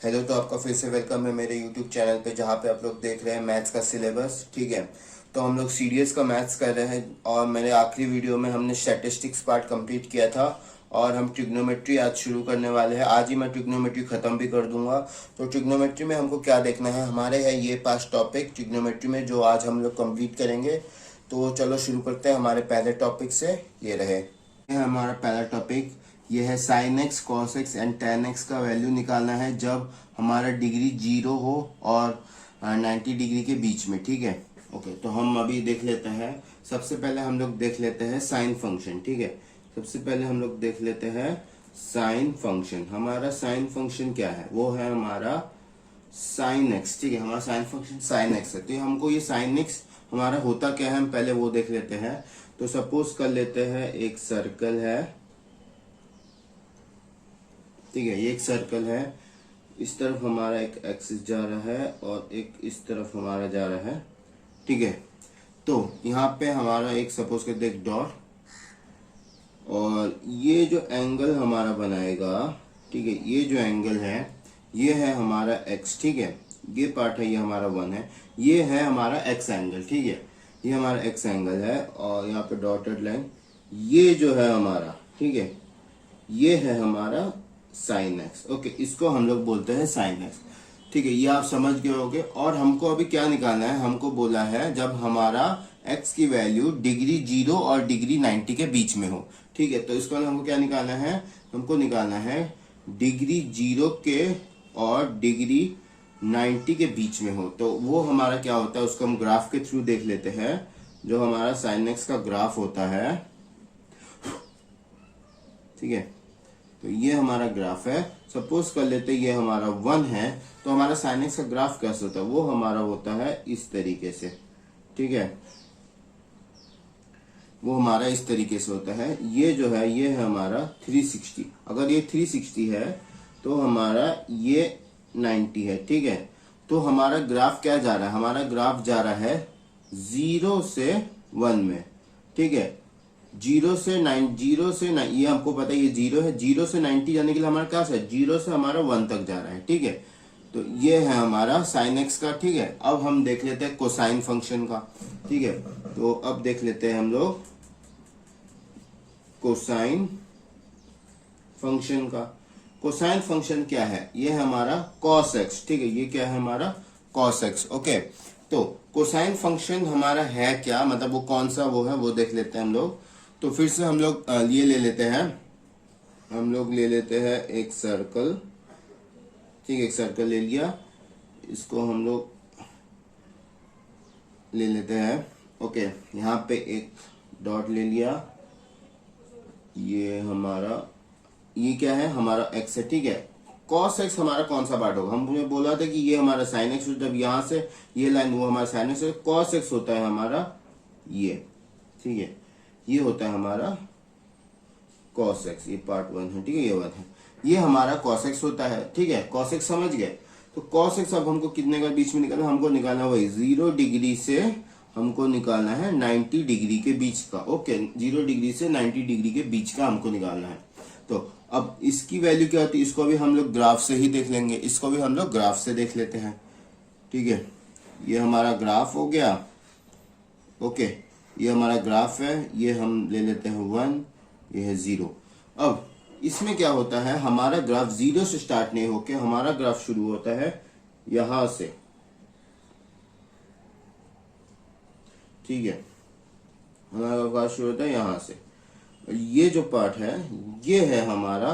Hello, तो आपका फिर से वेलकम है मेरे यूट्यूब चैनल पे, जहाँ पे आप लोग देख रहे हैं मैथ्स का सिलेबस। ठीक है, तो हम लोग सीडीएस का मैथ्स कर रहे हैं और मेरे आखिरी वीडियो में हमने स्टैटिस्टिक्स पार्ट कंप्लीट किया था और हम ट्रिग्नोमेट्री आज शुरू करने वाले हैं। आज ही मैं ट्रिग्नोमेट्री ख़त्म भी कर दूंगा। तो ट्रिग्नोमेट्री में हमको क्या देखना है, हमारे है ये 5 टॉपिक ट्रिग्नोमेट्री में जो आज हम लोग कंप्लीट करेंगे। तो चलो शुरू करते हैं हमारे पहले टॉपिक से। ये रहे, ये है हमारा पहला टॉपिक। ये है sine x cos x and ten x का वैल्यू निकालना है जब हमारा डिग्री 0 हो और 90 डिग्री के बीच में। ठीक है, ओके। तो हम अभी देख लेते हैं। सबसे पहले हम लोग देख लेते हैं साइन फंक्शन। ठीक है, सबसे पहले हम लोग देख लेते हैं साइन फंक्शन। हमारा साइन फंक्शन क्या है, वो है हमारा साइन एक्स। ठीक है, हमारा साइन फंक्शन साइन एक्स है। तो हमको ये साइन एक्स हमारा होता क्या है, हम पहले वो देख लेते हैं। तो सपोज कर लेते हैं एक सर्कल है। ठीक है, ये एक सर्कल है। इस तरफ हमारा एक एक्सिस जा रहा है और एक इस तरफ हमारा जा रहा है। ठीक है, तो यहाँ पे हमारा एक सपोज करते एक डॉट, और ये जो एंगल हमारा बनाएगा, ठीक है, ये जो एंगल है ये है हमारा एक्स। ठीक है, ये पार्ट है, ये हमारा 1 है। ये है हमारा एक्स एंगल। ठीक है, ये हमारा एक्स एंगल है और यहाँ पे डॉटेड लाइन ये जो है हमारा, ठीक है, ये है हमारा साइन एक्स। ओके, इसको हम लोग बोलते हैं साइन एक्स। ठीक है, ये आप समझ गए होंगे। और हमको अभी क्या निकालना है, हमको बोला है जब हमारा x की वैल्यू डिग्री 0 और डिग्री 90 के बीच में हो। ठीक है, तो इसको हमको क्या निकालना है, हमको निकालना है डिग्री 0 के और डिग्री 90 के बीच में हो। तो वो हमारा क्या होता है, उसको हम ग्राफ के थ्रू देख लेते हैं। जो हमारा साइन एक्स का ग्राफ होता है, ठीक है, तो ये हमारा ग्राफ है। सपोज कर लेते ये हमारा 1 है, तो हमारा साइन एक्स का ग्राफ कैसे होता है, वो हमारा होता है इस तरीके से। ठीक है, वो हमारा इस तरीके से होता है। ये जो है ये है हमारा 360। अगर ये 360 है तो हमारा ये 90 है। ठीक है, तो हमारा ग्राफ क्या जा रहा है, हमारा ग्राफ जा रहा है 0 से 1 में। ठीक है, 0 से 9, ये हमको पता है ये 0 है। 0 से 90 जाने के लिए हमारा क्या है, 0 से हमारा 1 तक जा रहा है। ठीक है, तो ये है हमारा साइन एक्स का। ठीक है, अब हम देख लेते हैं कोसाइन फंक्शन का। ठीक है, तो अब देख लेते हैं हम लोग कोसाइन फंक्शन का। कोसाइन फंक्शन क्या है, ये है हमारा कॉस एक्स। ठीक है, ये क्या है हमारा कॉस एक्स। ओके, तो कोसाइन फंक्शन हमारा है क्या, मतलब वो कौन सा वो है, वो देख लेते हैं हम लोग। तो फिर से हम लोग ये ले लेते हैं, हम लोग ले लेते हैं एक सर्कल। ठीक है, एक सर्कल ले लिया, इसको हम लोग ले लेते हैं। ओके, यहाँ पे एक डॉट ले लिया, ये हमारा, ये क्या है हमारा एक्स है। ठीक है, कॉस एक्स हमारा कौन सा पार्ट होगा, हमने बोला था कि ये हमारा साइन एक्स, जब यहाँ से ये लाइन वो हमारा साइन एक्स है। कॉस एक्स होता है हमारा ये। ठीक है, ये होता है हमारा कॉस एक्स, ये पार्ट 1 है। ठीक है, ये बात है, ये हमारा कॉस एक्स होता है। ठीक है, कॉस एक्स समझ गए। तो कॉस एक्स अब हमको कितने का बीच में निकालना, हमको निकालना वही 0 डिग्री से हमको निकालना है 90 डिग्री के बीच का। ओके, 0 डिग्री से 90 डिग्री के बीच का हमको निकालना है। तो अब इसकी वैल्यू क्या होती है, इसको भी हम लोग ग्राफ से ही देख लेंगे। इसको भी हम लोग ग्राफ से देख लेते हैं। ठीक है, ये हमारा ग्राफ हो गया। ओके, ये हमारा ग्राफ है, ये हम ले लेते हैं 1, ये है 0। अब इसमें क्या होता है, हमारा ग्राफ 0 से स्टार्ट नहीं होके हमारा ग्राफ शुरू होता है यहां से। ठीक है, हमारा ग्राफ शुरू होता है यहां से। ये जो पार्ट है ये है हमारा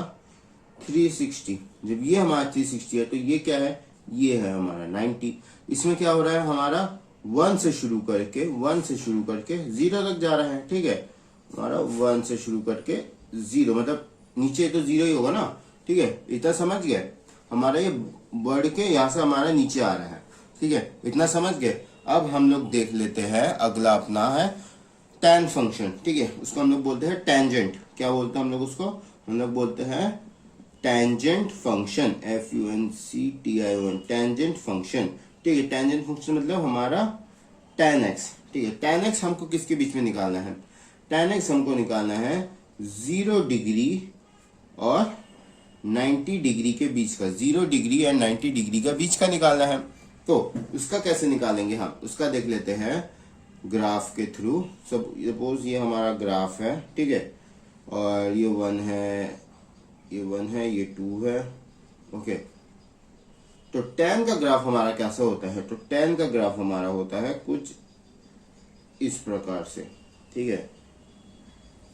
360। जब ये हमारा 360 है तो ये क्या है, ये है हमारा 90। इसमें क्या हो रहा है, हमारा 1 से शुरू करके 0 तक जा रहा है। ठीक है, हमारा 1 से शुरू करके 0, मतलब नीचे तो 0 ही होगा ना। ठीक है, इतना समझ गए, हमारा ये बढ़ के यहाँ से हमारा नीचे आ रहा है। ठीक है, इतना समझ गए। अब हम लोग देख लेते हैं, अगला अपना है tan फंक्शन। ठीक है, उसको हम लोग बोलते हैं टेंजेंट। क्या बोलते हैं हम लोग उसको, हम लोग बोलते हैं tangent function, FUNCTION, tangent function. ठीक है, टेंजेंट फंक्शन मतलब हमारा tan x। ठीक है, tan x हमको किसके बीच में निकालना है, tan x हमको निकालना है 0 डिग्री और 90 डिग्री के बीच का, 0 डिग्री एंड 90 डिग्री का बीच का निकालना है। तो उसका कैसे निकालेंगे हम, उसका देख लेते हैं ग्राफ के थ्रू। सपोज ये हमारा ग्राफ है, ठीक है, और ये 1 है, ये 1 है, ये 2 है, ओके। तो tan का ग्राफ हमारा कैसा होता है, तो tan का ग्राफ हमारा होता है कुछ इस प्रकार से, ठीक है।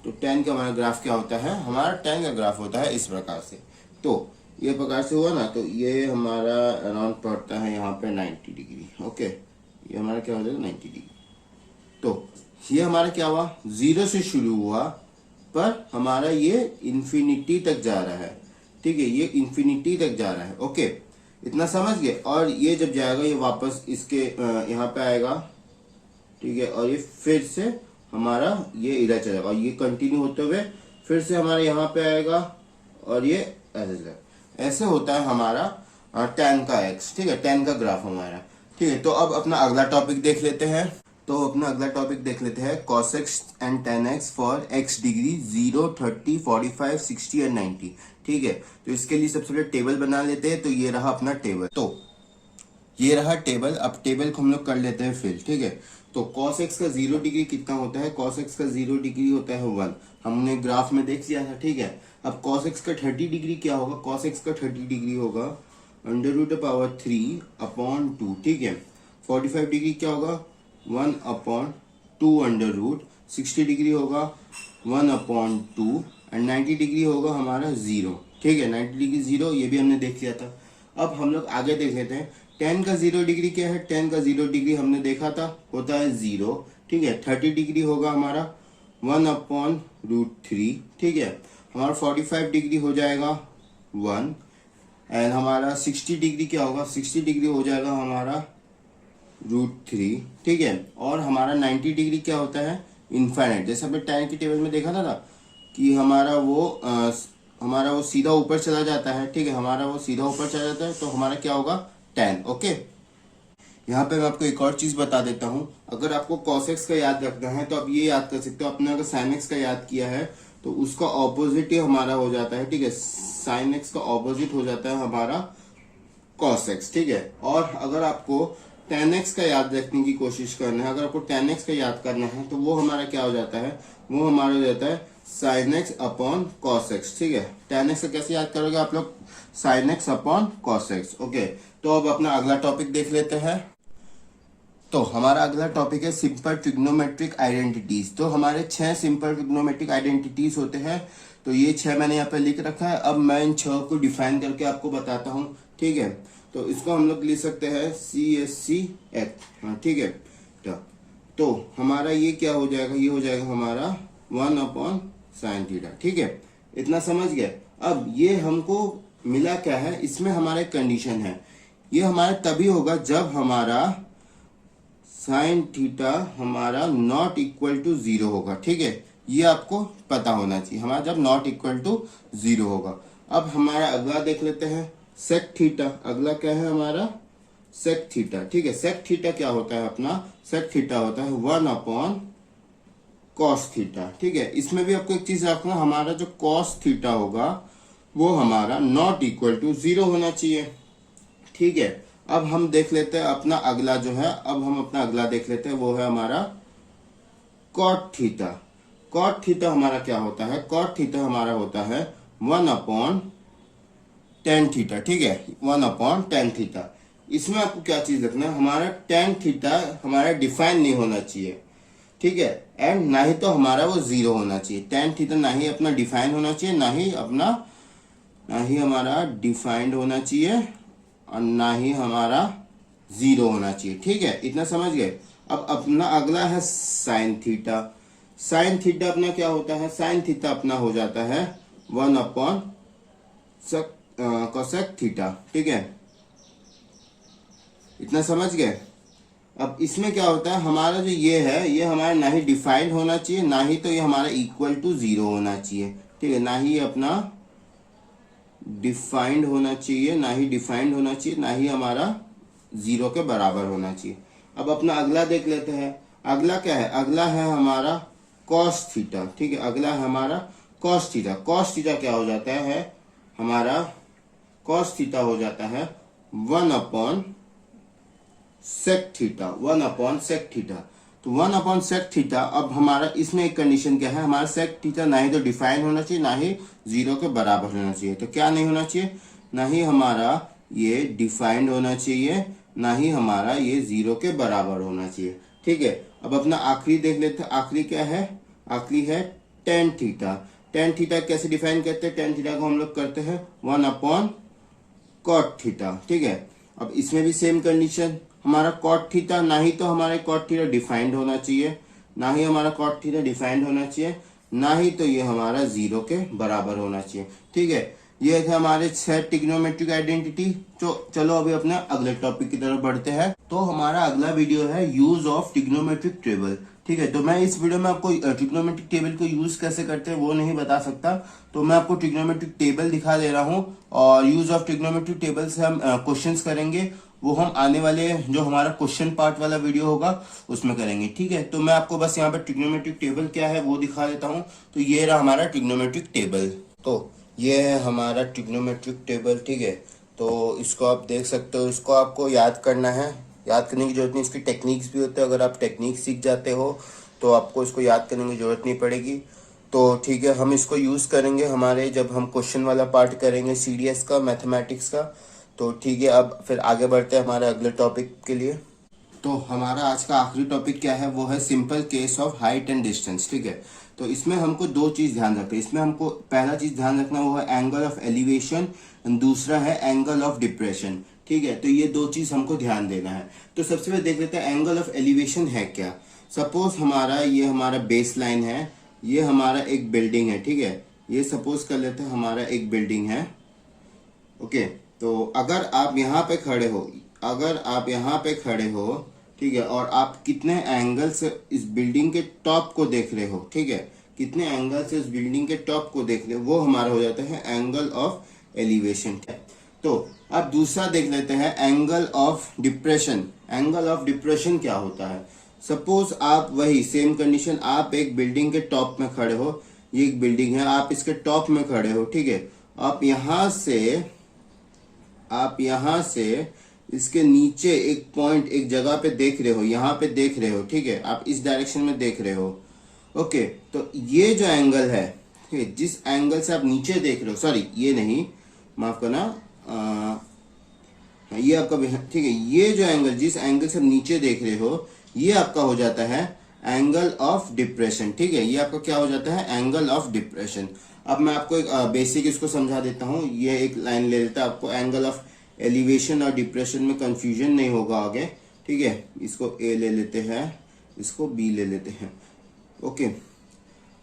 तो tan का हमारा ग्राफ क्या होता है, हमारा tan का ग्राफ होता है इस प्रकार से। तो ये प्रकार से हुआ ना, तो ये हमारा अराउंड पड़ता है यहाँ पे 90 डिग्री, ओके। ये हमारा क्या हो जाएगा 90 डिग्री। तो ये हमारा क्या हुआ, 0 से शुरू हुआ पर हमारा ये इन्फिनिटी तक जा रहा है, ठीक है, ये इन्फिनिटी तक जा रहा है, ओके। इतना समझ गए। और ये जब जाएगा ये वापस इसके यहाँ पे आएगा, ठीक है, और ये फिर से हमारा ये इधर चलेगा और ये कंटिन्यू होते हुए फिर से हमारा यहाँ पे आएगा और ये ऐसे होता है हमारा tan का x, ठीक है, tan का ग्राफ हमारा, ठीक है। तो अब अपना अगला टॉपिक देख लेते हैं। तो अपना अगला टॉपिक देख लेते हैं cos x and tan x for x degree 0, 30, 45, 60 and 90, ठीक है। तो इसके लिए सबसे पहले टेबल बना लेते हैं। तो ये रहा अपना टेबल, तो ये रहा टेबल। अब टेबल को हम लोग कर लेते हैं फिल, ठीक है। तो cos x का 0 डिग्री कितना होता है, cos x का 0 डिग्री होता है 1, हमने ग्राफ में देख लिया था, ठीक है। अब cos x का 30 डिग्री क्या होगा, cos x का 30 डिग्री होगा √3/2, ठीक है। 45 डिग्री क्या होगा 1/2 60 डिग्री होगा 1/2 एंड 90 डिग्री होगा हमारा 0, ठीक है। 90 डिग्री 0, ये भी हमने देख लिया था। अब हम लोग आगे देख लेते हैं। tan का 0 डिग्री क्या है, tan का 0 डिग्री हमने देखा था होता है 0, ठीक है। 30 डिग्री होगा हमारा 1/√3, ठीक है। हमारा 45 डिग्री हो जाएगा 1 एंड हमारा 60 डिग्री क्या होगा, 60 डिग्री हो जाएगा हमारा √3, ठीक है। और हमारा 90 डिग्री क्या होता है इनफाइनाइट, जैसे हमने tan की टेबल में देखा था कि हमारा वो सीधा ऊपर चला जाता है, ठीक है, हमारा वो सीधा ऊपर चला जाता है। तो हमारा क्या होगा tan, ओके। यहाँ पे मैं आपको एक और चीज बता देता हूँ। अगर आपको cos x का याद रखना है तो आप ये याद कर सकते हो, आपने अगर sin x का याद किया है तो उसका ऑपोजिट ही हमारा हो जाता है, ठीक है। sin x का ऑपोजिट हो जाता है हमारा cos x, ठीक है। और अगर आपको tan x का याद रखने की कोशिश करना है, अगर आपको tan x का याद करना है तो वो हमारा क्या हो जाता है, वो हमारा हो जाता है sin x upon cos x, ठीक है। tan x का कैसे याद करोगे आप लोग, sin x upon cos x, okay. तो अब अपना अगला टॉपिक देख लेते हैं। तो हमारा अगला टॉपिक है सिंपल ट्रिग्नोमेट्रिक आइडेंटिटीज। तो हमारे 6 सिंपल ट्रिग्नोमेट्रिक आइडेंटिटीज होते हैं। तो ये 6 मैंने यहाँ पे लिख रखा है। अब मैं इन 6 को डिफाइन करके आपको बताता हूँ, ठीक है। तो इसको हम लोग लिख सकते हैं CSC एक्ट, हाँ, ठीक है। तो हमारा ये क्या हो जाएगा, ये हो जाएगा हमारा 1/sin θ, ठीक है। इतना समझ गए। अब ये हमको मिला क्या है, इसमें हमारा एक कंडीशन है, ये हमारा तभी होगा जब हमारा sin θ हमारा नॉट इक्वल टू 0 होगा, ठीक है। ये आपको पता होना चाहिए, हमारा जब नॉट इक्वल टू 0 होगा। अब हमारा अगला देख लेते हैं sec θ। अगला क्या है हमारा sec θ, ठीक है। sec θ क्या होता है अपना, sec θ होता है 1/cos θ, ठीक है। इसमें भी आपको एक चीज रखना, हमारा जो cos θ होगा वो हमारा नॉट इक्वल टू 0 होना चाहिए, ठीक है। अब हम देख लेते हैं अपना अगला जो है, अब हम अपना अगला देख लेते हैं, वो है हमारा cot θ। cot θ हमारा क्या होता है, cot θ हमारा होता है 1/tan θ, ठीक है, 1/tan θ। इसमें आपको क्या चीज रखना है, हमारा tan θ हमारा डिफाइन नहीं होना चाहिए, ठीक है, एंड ना ही तो हमारा वो 0 होना चाहिए। tan θ ना ही अपना डिफाइन होना चाहिए, ना ही हमारा डिफाइंड होना चाहिए और ना ही हमारा 0 होना चाहिए, ठीक है। इतना समझ गए। अब अपना अगला है sin θ। sin θ अपना क्या होता है, sin θ अपना हो जाता है 1/cosec θ, ठीक है। इतना समझ गए। अब इसमें क्या होता है, हमारा जो ये है ये हमारा ना ही डिफाइंड होना चाहिए, ना ही तो ये हमारा इक्वल टू 0 होना चाहिए, ठीक है। ना ही अपना डिफाइंड होना चाहिए, ना ही डिफाइंड होना चाहिए, ना ही हमारा 0 के बराबर होना चाहिए। अब अपना अगला देख लेते हैं। अगला क्या है, अगला है हमारा cos θ, ठीक है। अगला है हमारा cos θ। cos θ क्या हो जाता है हमारा कॉस थीटा हो जाता है 1/sec थीटा, 1/sec थीटा। तो 1/sec थीटा, अब हमारा इसमें एक कंडीशन क्या है, हमारा sec थीटा ना ही तो डिफाइन होना चाहिए ना ही 0 के बराबर होना चाहिए। तो क्या नहीं होना चाहिए, ना ही हमारा ये डिफाइंड होना चाहिए, ना ही हमारा ये 0 के बराबर होना चाहिए। ठीक है, अब अपना आखिरी देख लेते हैं। आखिरी क्या है, आखिरी है tan थीटा। tan थीटा कैसे डिफाइन करते हैं, tan थीटा को हम लोग करते हैं 1/cot थीटा। ठीक है, अब इसमें भी सेम कंडीशन, हमारा cot थीटा ना ही तो हमारे cot थीटा डिफाइंड होना चाहिए, ना ही हमारा cot थीटा डिफाइंड होना चाहिए, ना ही तो ये हमारा 0 के बराबर होना चाहिए। ठीक है, ये थे हमारे 6 ट्रिग्नोमेट्रिक आइडेंटिटी। तो चलो अभी अपने अगले टॉपिक की तरफ बढ़ते हैं। तो हमारा अगला वीडियो है यूज ऑफ ट्रिग्नोमेट्रिक टेबल। ठीक है, तो मैं इस वीडियो में आपको ट्रिग्नोमेट्रिक टेबल को यूज कैसे करते हैं वो नहीं बता सकता, तो मैं आपको ट्रिग्नोमेट्रिक टेबल दिखा दे रहा हूँ, और यूज ऑफ ट्रिग्नोमेट्रिक टेबल से हम क्वेश्चंस करेंगे, वो हम आने वाले जो हमारा क्वेश्चन पार्ट वाला वीडियो होगा उसमें करेंगे। ठीक है, तो मैं आपको बस यहाँ पर ट्रिग्नोमेट्रिक टेबल क्या है वो दिखा देता हूँ। तो ये रहा हमारा ट्रिग्नोमेट्रिक टेबल। तो ये है हमारा ट्रिग्नोमेट्रिक टेबल। ठीक है, तो इसको आप देख सकते हो, इसको आपको याद करना है, याद करने की जरूरत नहीं, इसकी टेक्निक्स भी होते हैं, अगर आप टेक्निक सीख जाते हो तो आपको इसको याद करने की जरूरत नहीं पड़ेगी। तो ठीक है, हम इसको यूज़ करेंगे हमारे जब हम क्वेश्चन वाला पार्ट करेंगे CDS का, मैथमेटिक्स का। तो ठीक है, अब फिर आगे बढ़ते हैं हमारे अगले टॉपिक के लिए। तो हमारा आज का आखिरी टॉपिक क्या है, वो है simple case of height and distance. ठीक है, तो इसमें हमको दो चीज ध्यान रखते हैं। इसमें हमको पहला चीज ध्यान रखना वो है एंगल ऑफ एलिवेशन, दूसरा है एंगल ऑफ डिप्रेशन। ठीक है, तो ये दो चीज हमको ध्यान देना है। तो सबसे पहले देख लेते हैं एंगल ऑफ एलिवेशन है क्या। सपोज हमारा ये हमारा बेस लाइन है, ये हमारा एक बिल्डिंग है। ठीक है, ये सपोज कर लेते हैं हमारा एक बिल्डिंग है। ओके, तो अगर आप यहाँ पे खड़े हो, अगर आप यहाँ पे खड़े हो, ठीक है, और आप कितने एंगल से इस बिल्डिंग के टॉप को देख रहे हो, ठीक है, कितने एंगल से इस बिल्डिंग के टॉप को देख रहे हो, वो हमारा हो जाता है एंगल ऑफ एलिवेशन। तो अब दूसरा देख लेते हैं angle of depression. Angle of depression क्या होता है, सपोज आप वही सेम कंडीशन, आप एक बिल्डिंग के टॉप में खड़े हो, ये एक बिल्डिंग है, आप इसके टॉप में खड़े हो। ठीक है, आप यहाँ से इसके नीचे एक पॉइंट, एक जगह पे देख रहे हो, यहाँ पे देख रहे हो। ठीक है, आप इस डायरेक्शन में देख रहे हो। ओके, तो ये जो एंगल है, ठीक है, जिस एंगल से आप नीचे देख रहे हो, सॉरी ये नहीं, माफ करना, ये आपका, ठीक है, ये जो एंगल, जिस एंगल से आप नीचे देख रहे हो, ये आपका हो जाता है एंगल ऑफ डिप्रेशन। ठीक है, ये आपका क्या हो जाता है, एंगल ऑफ डिप्रेशन। अब मैं आपको एक बेसिक इसको समझा देता हूँ। ये एक लाइन ले लेता है, आपको एंगल ऑफ एलिवेशन और डिप्रेशन में कंफ्यूजन नहीं होगा आगे। ठीक है, इसको A ले लेते हैं, इसको B ले लेते हैं। ओके,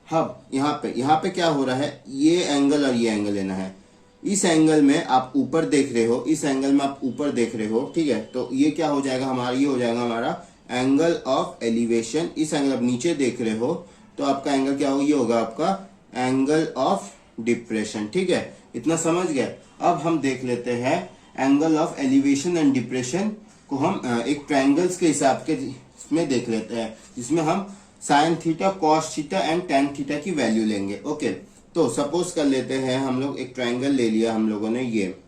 अब यहाँ पे क्या हो रहा है, ये एंगल और ये एंगल लेना है। इस एंगल में आप ऊपर देख रहे हो, इस एंगल में आप ऊपर देख रहे हो। ठीक है, तो ये क्या हो जाएगा हमारा, ये हो जाएगा हमारा एंगल ऑफ एलिवेशन। इस एंगल आप नीचे देख रहे हो तो आपका एंगल क्या होगा, ये होगा आपका एंगल ऑफ डिप्रेशन। ठीक है, इतना समझ गए। अब हम देख लेते हैं angle of elevation and depression को हम एक ट्रायंगल्स के हिसाब के इसमें देख लेते हैं, जिसमें हम sine theta, cos theta and tan theta की वैल्यू लेंगे। ओके, तो सपोज कर लेते हैं हम लोग एक ट्रायंगल ले लिया हम लोगों ने, ये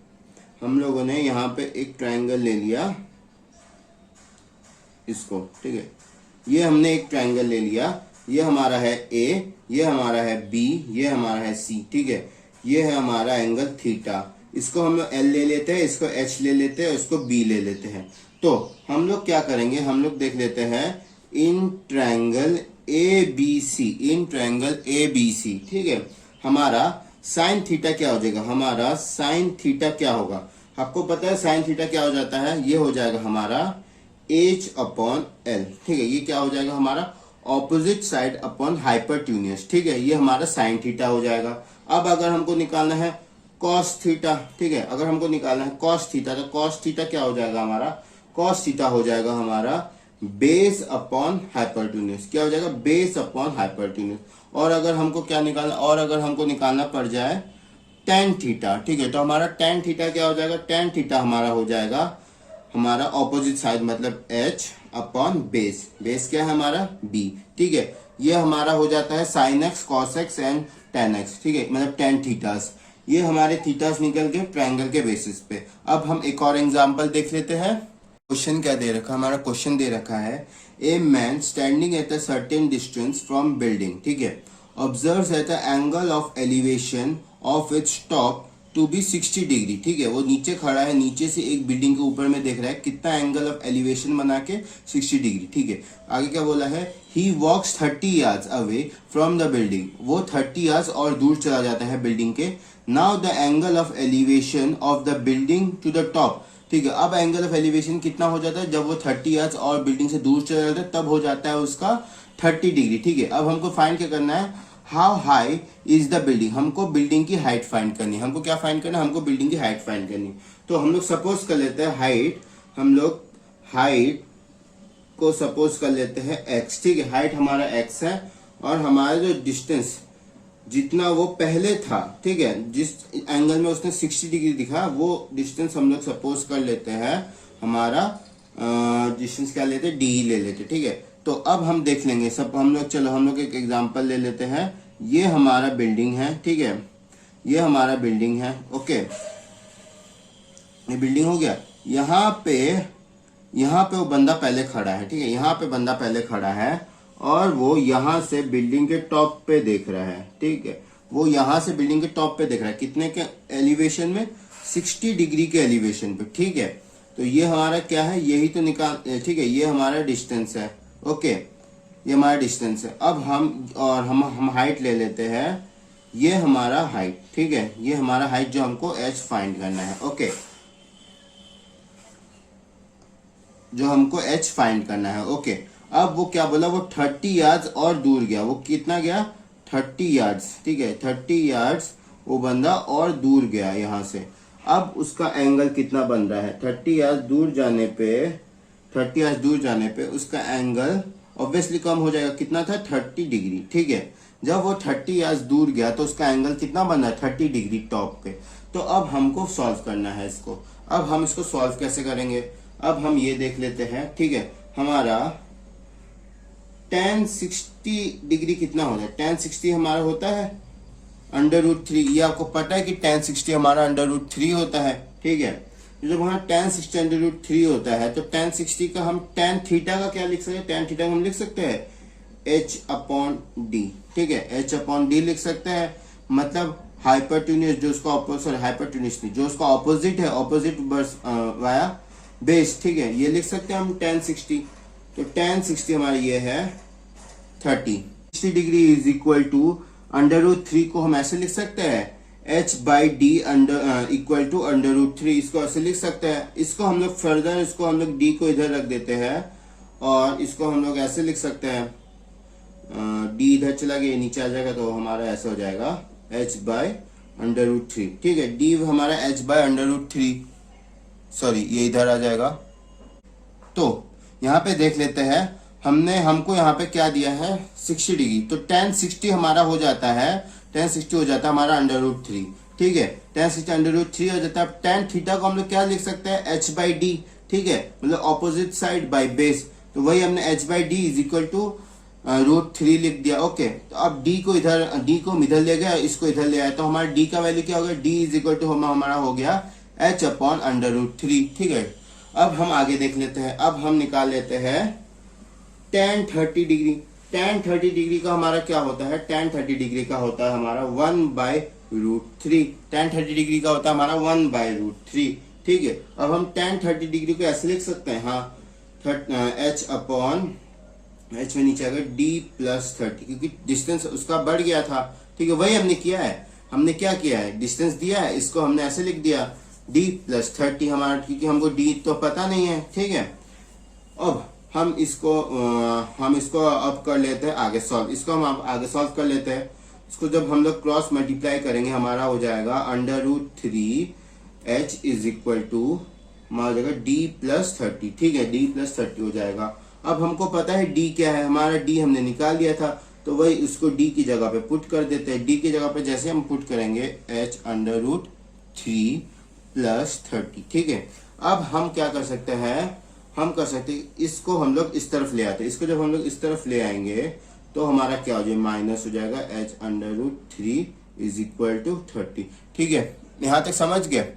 हम लोगों ने यहाँ पे एक ट्रायंगल ले लिया इसको। ठीक है, ये हमने एक ट्रायंगल ले लिया, ये हमारा है A, ये हमारा है B, ये हमारा है C। ठीक है, ये है हमारा एंगल थीटा। इसको हम लोग L ले लेते हैं, इसको H ले लेते हैं, इसको B ले लेते हैं। तो हम लोग क्या करेंगे, हम लोग देख लेते हैं in triangle ABC, in triangle ABC। ठीक है, हमारा साइन थीटा क्या हो जाएगा, हमारा साइन थीटा क्या होगा, आपको पता है साइन थीटा क्या हो जाता है, ये हो जाएगा हमारा H/L। ठीक है, ये क्या हो जाएगा हमारा ऑपोजिट साइड अपॉन हाइपरट्यूनियस। ठीक है, ये हमारा साइन थीटा हो जाएगा। अब अगर हमको निकालना है कॉस थीटा, ठीक है, अगर हमको निकालना है कॉस थीटा, तो कॉस थीटा क्या हो जाएगा हमारा, कॉस थीटा हो जाएगा हमारा बेस अपॉन हाइपरट्यूनियस। क्या हो जाएगा, बेस अपॉन हाइपरट्यूनियस। और अगर हमको क्या निकालना, और अगर हमको निकालना पड़ जाए टेन थीटा, ठीक है, तो हमारा टेन थीटा क्या हो जाएगा, टेन थीटा हमारा हो जाएगा हमारा ऑपोजिट साइड, मतलब H अपॉन बेस। बेस क्या है हमारा B। ठीक है, ये हमारा हो जाता है sine x, cos x and ten x. ठीक है, मतलब टेन थीटास। ये हमारे थीटास निकल गए ट्रायंगल के बेसिस पे। अब हम एक और एग्जांपल देख लेते हैं। क्वेश्चन क्या दे रखा है, हमारा क्वेश्चन दे रखा है a man standing at a certain distance from building, ठीक है, observes at the angle of elevation of its top to be 60 degree, ठीक है, वो नीचे खड़ा है, नीचे से एक बिल्डिंग के ऊपर में देख रहा है, कितना एंगल ऑफ एलिवेशन बना के 60 डिग्री, ठीक है। आगे क्या बोला है, ही वॉक्स 30 yards away from the building, वो 30 yards और दूर चला जाता है बिल्डिंग के। Now the angle of elevation of the building to the top, ठीक है, अब एंगल ऑफ एलिवेशन कितना हो जाता है, जब वो 30 yards और बिल्डिंग से दूर चला जाता है तब हो जाता है उसका 30 डिग्री, ठीक है। अब हमको फाइंड क्या करना है, how high is the building, हमको बिल्डिंग की हाइट फाइंड करनी है। हमको क्या फाइंड करना है, हमको बिल्डिंग की हाइट फाइंड करनी है। तो हम लोग सपोज कर लेते हैं हाइट, हम लोग हाइट को सपोज कर लेते हैं x, ठीक है, हाइट हमारा x है और हमारा जो डिस्टेंस जितना वो पहले था, ठीक है, जिस एंगल में उसने 60 डिग्री दिखा वो डिस्टेंस हम लोग सपोज कर लेते हैं हमारा डिस्टेंस क्या लेते हैं, d ले लेते, ठीक है। तो अब हम देख लेंगे सब हम लोग, चलो हम लोग एक एग्जांपल ले लेते हैं। ये हमारा बिल्डिंग है, ठीक है, ये हमारा बिल्डिंग है, ओके, ये बिल्डिंग हो गया। यहाँ पे वो बंदा पहले खड़ा है, ठीक है, यहाँ पे बंदा पहले खड़ा है और वो यहाँ से बिल्डिंग के टॉप पे देख रहा है, ठीक है, वो यहाँ से बिल्डिंग के टॉप पे देख रहा है, कितने के एलिवेशन में, 60 डिग्री के एलिवेशन पे, ठीक है। तो ये हमारा क्या है, यही तो निकाल, ठीक है, ये हमारा डिस्टेंस है, ओके, ये हमारा डिस्टेंस है। अब हम हाइट ले लेते हैं, ये हमारा हाइट, ठीक है, ये हमारा हाइट जो हमको h फाइंड करना है, ओके, जो हमको h फाइंड करना है, ओके। अब वो क्या बोला, वो 30 yards और दूर गया, वो कितना गया, 30 yards, ठीक है, 30 yards वो बंदा और दूर गया यहाँ से। अब उसका एंगल कितना बन रहा है, 30 yards दूर जाने पे उसका एंगल ऑब्वियसली कम हो जाएगा, कितना था, 30 डिग्री, ठीक है। जब वो 30 yards दूर गया तो उसका एंगल कितना बन रहा है, 30 डिग्री टॉप पे। तो अब हमको सॉल्व करना है इसको। अब हम इसको सॉल्व कैसे करेंगे, अब हम ये देख लेते हैं, ठीक है, हमारा tan 60 डिग्री कितना होता है, tan 60 हमारा होता है √3, ये आपको पता है कि tan 60 हमारा √3 होता है, ठीक है। जब हमारा tan 60 √3 होता है तो tan 60 का हम tan थीटा का क्या लिख सकते हैं, tan थीटा हम लिख सकते हैं h/d, ठीक है, h/d लिख सकते हैं, मतलब हाइपोटेन्यूज जो उसका ऑपोजिट, हाइपोटेन्यूज जो उसका ऑपोजिट है, ऑपोजिट वाया बेस, ठीक है, ये लिख सकते हैं हम tan 60। तो tan 60 हमारा ये है 30 डिग्री इज इक्वल टू √3 को हम ऐसे लिख सकते हैं h/d इक्वल टू √3, इसको ऐसे लिख सकते हैं। इसको हम लोग फर्दर, इसको हम लोग d को इधर रख देते हैं और इसको हम लोग ऐसे लिख सकते हैं, d इधर चला गया, नीचे आ जाएगा तो हमारा ऐसा हो जाएगा h/√3, ठीक है, d हमारा h/√3, सॉरी ये इधर आ जाएगा। तो यहाँ पे देख लेते हैं, हमको यहाँ पे क्या दिया है, 60 डिग्री, तो tan 60 हमारा हो जाता है, tan 60 हो जाता है हमारा √3, ठीक है, tan 60 √3 हो जाता है। tan थीटा को हम लोग क्या लिख सकते हैं, h/d, ठीक है, मतलब ऑपोजिट साइड बाय बेस, तो वही हमने h/d इज इक्वल टू √3 लिख दिया, ओके। तो अब d को इधर ले गया, इसको इधर ले आया, तो हमारा d का वैल्यू क्या होगा, d इज इक्वल टू हमारा हो गया h/√3, ठीक है। अब हम आगे देख लेते हैं, अब हम निकाल लेते हैं tan 30 डिग्री। tan 30 डिग्री का हमारा क्या होता है, tan 30 डिग्री का होता है हमारा 1/√3, tan 30 डिग्री का होता है हमारा 1/√3, ठीक है। अब हम tan 30 डिग्री को ऐसे लिख सकते हैं, हाँ, h में नीचे आएगा d+30, क्योंकि डिस्टेंस उसका बढ़ गया था, ठीक है, वही हमने किया है, हमने क्या किया है, डिस्टेंस दिया है, इसको हमने ऐसे लिख दिया d+30 हमारा, क्योंकि हमको d तो पता नहीं है, ठीक है। अब हम इसको अब कर लेते हैं आगे सॉल्व, इसको हम आगे सॉल्व कर लेते हैं। इसको जब हम लोग क्रॉस मल्टीप्लाई करेंगे हमारा हो जाएगा √3h इज इक्वल टू हमारा हो जाएगा d+30, ठीक है, d+30 हो जाएगा। अब हमको पता है d क्या है, हमारा d हमने निकाल लिया था, तो वही उसको d की जगह पे पुट कर देते हैं। d की जगह पे जैसे हम पुट करेंगे h√3+30, ठीक है। अब हम क्या कर सकते हैं, इसको हम लोग इस तरफ ले आते हैं, इसको जब हम लोग इस तरफ ले आएंगे तो हमारा क्या हो जाएगा, माइनस हो जाएगा h√3 इज इक्वल टू 30, ठीक है, यहाँ तक समझ गए?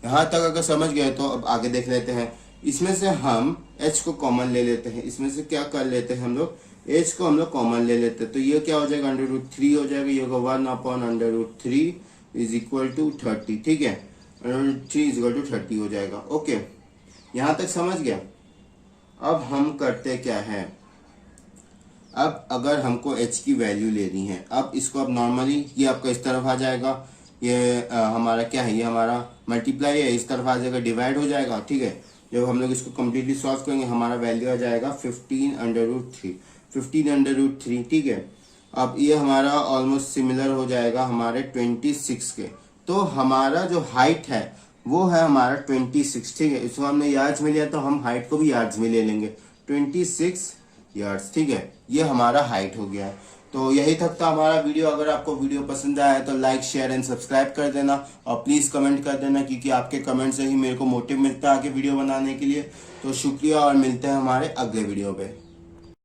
यहाँ तक अगर समझ गए तो अब आगे देख लेते हैं। इसमें से हम h को कॉमन ले लेते हैं, इसमें से क्या कर लेते हैं हम लोग, h को हम लोग कॉमन ले लेते हैं। तो ये क्या हो जाएगा, √3 हो जाएगा, ये होगा 1/√3 इज इक्वल टू 30, ठीक है, √3 इज इक्वल टू 30 हो जाएगा। ओके, यहाँ तक समझ गया? अब हम करते क्या है, अब अगर हमको h की वैल्यू लेनी है, अब इसको अब नॉर्मली ये आपका इस तरफ आ जाएगा, ये हमारा क्या है, ये हमारा मल्टीप्लाई है, इस तरफ आ जाएगा, डिवाइड हो जाएगा, ठीक है। जब हम लोग इसको कम्प्लीटली सॉल्व करेंगे हमारा वैल्यू आ जाएगा 15/√3, ठीक है। अब ये हमारा ऑलमोस्ट सिमिलर हो जाएगा हमारे 26 के। तो हमारा जो हाइट है वो है हमारा 26, ठीक है। इसको हमने यार्ड्स में लिया तो हम हाइट को भी यार्ड्स में ले लेंगे, 26 यार्ड्स, ठीक है। ये हमारा हाइट हो गया है। तो यही तक था हमारा वीडियो। अगर आपको वीडियो पसंद आया तो लाइक शेयर एंड सब्सक्राइब कर देना और प्लीज़ कमेंट कर देना, क्योंकि आपके कमेंट से ही मेरे को मोटिव मिलता है आगे वीडियो बनाने के लिए। तो शुक्रिया और मिलते हैं हमारे अगले वीडियो पे।